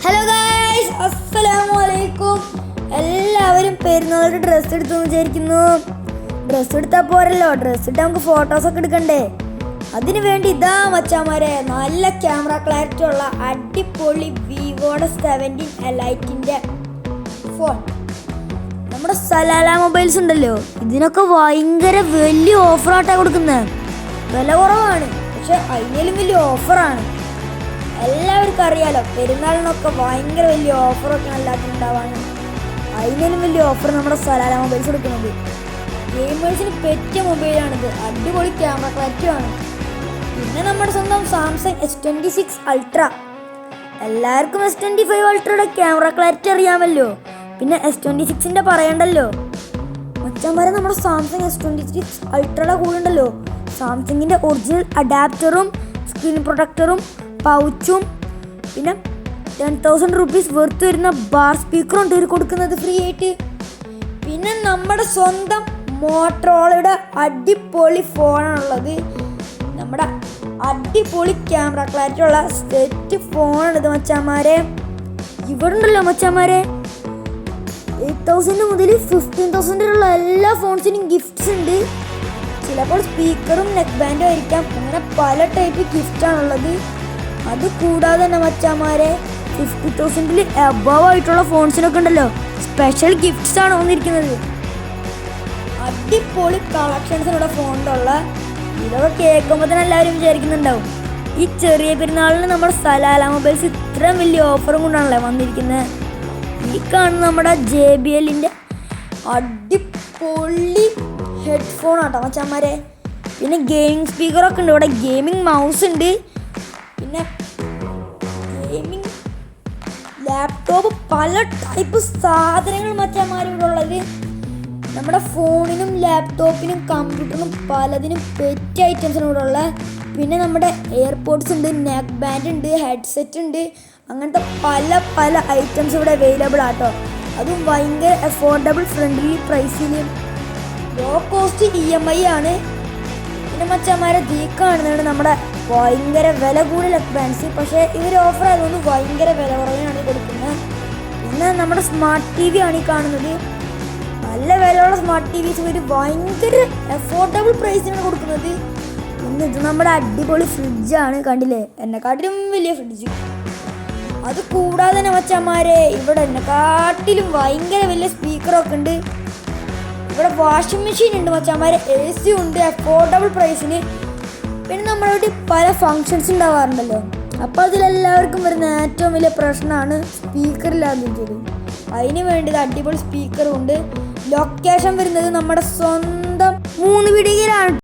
Hello guys, അസ്സലാമലൈക്കും. എല്ലാവരും പെരുന്നാളൊരു dress എടുത്തു വിചാരിക്കുന്നു. ഡ്രസ്സ് എടുത്താൽ പോരല്ലോ, ഡ്രസ്സ് ഇട്ട് നമുക്ക് ഫോട്ടോസൊക്കെ എടുക്കണ്ടേ. അതിനു വേണ്ടി ഇതാ മച്ചാമാരെ, നല്ല ക്യാമറ ക്ലാരിറ്റി ഉള്ള അടിപൊളി വിവോയുടെ 17 എലൈറ്റിൻ്റെ ഫോൺ നമ്മുടെ സലാല മൊബൈൽസ് ഉണ്ടല്ലോ. ഇതിനൊക്കെ ഭയങ്കര വലിയ ഓഫറായിട്ടാണ് കൊടുക്കുന്നത്. വില കുറവാണ്, പക്ഷെ അതിനേലും വലിയ ഓഫറാണ്. എല്ലാവർക്കും അറിയാലോ, പെരുന്നാളിനൊക്കെ ഭയങ്കര വലിയ ഓഫറൊക്കെ എല്ലാത്തിനും ഉണ്ടാവാണ്. അതിനേലും വലിയ ഓഫർ നമ്മുടെ സലാല മൊബൈൽസ് കൊടുക്കുന്നത്. ഗെയിമേഴ്സിന് പറ്റിയ മൊബൈലാണിത്. അടിപൊളി ക്യാമറ ക്ലാരിറ്റിയാണ്. പിന്നെ നമ്മുടെ സ്വന്തം സാംസങ് S26 അൾട്ര. എല്ലാവർക്കും S25 അൾട്രയുടെ ക്യാമറ ക്ലാരിറ്റി അറിയാമല്ലോ. പിന്നെ S26ൻ്റെ പറയണ്ടല്ലോ മച്ചാന്മാരെ. നമ്മുടെ സാംസങ് S26 അൾട്രയുടെ കൂടെ ഉണ്ടല്ലോ സാംസങ്ങിൻ്റെ ഒറിജിനൽ അഡാപ്റ്ററും സ്ക്രീൻ പ്രൊട്ടക്ടറും പൗച്ചും പിന്നെ 10,000 റുപ്പീസ് വെർത്ത് വരുന്ന ബാർ സ്പീക്കറും ഉണ്ട് കൊടുക്കുന്നത് ഫ്രീ ആയിട്ട്. പിന്നെ നമ്മുടെ സ്വന്തം മോട്ടറോളയുടെ അടിപൊളി ഫോണാണുള്ളത്. നമ്മുടെ അടിപൊളി ക്യാമറ ക്ലാരിറ്റി ഉള്ള സെറ്റ് ഫോണാണിത് മച്ചാന്മാരെ. ഇവിടെ ഉണ്ടല്ലോ മച്ചാന്മാരെ, 8,000 മുതൽ 15,000 വരെയുള്ള എല്ലാ ഫോൺസിനും ഗിഫ്റ്റ്സ് ഉണ്ട്. ചിലപ്പോൾ സ്പീക്കറും നെക്ക് ബാൻഡും ആയിരിക്കാം. അങ്ങനെ പല ടൈപ്പ് ഗിഫ്റ്റാണുള്ളത്. അത് കൂടാതെ തന്നെ മച്ചാന്മാരെ, 50,000 അബവ് ആയിട്ടുള്ള ഫോൺസിനൊക്കെ ഉണ്ടല്ലോ സ്പെഷ്യൽ ഗിഫ്റ്റ്സ് ആണ് വന്നിരിക്കുന്നത്. അടിപൊളി കളക്ഷൻസിനുള്ള ഫോണിലുള്ള ഇതൊക്കെ കേൾക്കുമ്പോൾ തന്നെ എല്ലാവരും വിചാരിക്കുന്നുണ്ടാവും, ഈ ചെറിയ പെരുന്നാളിന് നമ്മുടെ സലാല മൊബൈൽസ് ഇത്രയും വലിയ ഓഫറും കൊണ്ടാണല്ലേ വന്നിരിക്കുന്നത്. ഈ കാണുന്ന നമ്മുടെ JBLൻ്റെ അടിപൊളി ഹെഡ്ഫോൺ ആട്ടോ മച്ചാന്മാരെ. പിന്നെ ഗെയിമിംഗ് സ്പീക്കറൊക്കെ ഉണ്ട്. ഇവിടെ ഗെയിമിംഗ് മൗസ് ഉണ്ട്. പിന്നെ ഗെയിമിംഗ് ലാപ്ടോപ്പ്, പല ടൈപ്പ് സാധനങ്ങൾ മച്ചാന്മാരും ഇവിടെ ഉള്ളത്. നമ്മുടെ ഫോണിനും ലാപ്ടോപ്പിനും കമ്പ്യൂട്ടറിനും പലതിനും പറ്റിയ ഐറ്റംസാണ് ഇവിടെ ഉള്ളത്. പിന്നെ നമ്മുടെ എയർപോഡ്സ് ഉണ്ട്, നെക്ക് ബാൻഡ് ഉണ്ട്, ഹെഡ്സെറ്റ് ഉണ്ട്. അങ്ങനത്തെ പല പല ഐറ്റംസ് ഇവിടെ അവൈലബിൾ ആട്ടോ. അതും ഭയങ്കര അഫോർഡബിൾ ഫ്രണ്ട്ലി പ്രൈസിൽ, ലോ കോസ്റ്റ് EMI ആണ്. പിന്നെ മച്ചാന്മാരെ ഈ കാണുന്നതാണ് നമ്മുടെ ഭയങ്കര വില കൂടിയ നെക്ക് ബാൻഡ്സ്. പക്ഷേ ഇവർ ഓഫർ ആയതുകൊണ്ട് ഭയങ്കര വില കുറവാണ് കൊടുക്കുന്നത്. പിന്നെ നമ്മുടെ സ്മാർട്ട് TV ആണ് ഈ കാണുന്നത്. നല്ല വിലയുള്ള സ്മാർട്ട് TVs ഇവർ ഭയങ്കര അഫോർഡബിൾ പ്രൈസിനാണ് കൊടുക്കുന്നത്. പിന്നെ ഇത് നമ്മുടെ അടിപൊളി ഫ്രിഡ്ജാണ്, കണ്ടില്ലേ, എന്നെക്കാട്ടിലും വലിയ ഫ്രിഡ്ജ്. അത് കൂടാതെ തന്നെ മച്ചാന്മാരെ, ഇവിടെ എന്നെക്കാട്ടിലും ഭയങ്കര വലിയ സ്പീക്കറൊക്കെ ഉണ്ട്. ഇവിടെ വാഷിംഗ് മെഷീൻ ഉണ്ട് മച്ചാന്മാരെ, AC ഉണ്ട് അഫോർഡബിൾ പ്രൈസിന്. പിന്നെ നമ്മളോട് പല ഫങ്ഷൻസ് ഉണ്ടാവാറുണ്ടല്ലോ, അപ്പോൾ അതിലെല്ലാവർക്കും വരുന്ന ഏറ്റവും വലിയ പ്രശ്നമാണ് സ്പീക്കറില്ലാതിരിക്കല്. അതിന് വേണ്ടി അടിപൊളി സ്പീക്കറും ഉണ്ട്. ലൊക്കേഷൻ വരുന്നത് നമ്മുടെ സ്വന്തം 3 വീടുകയിലാണ്.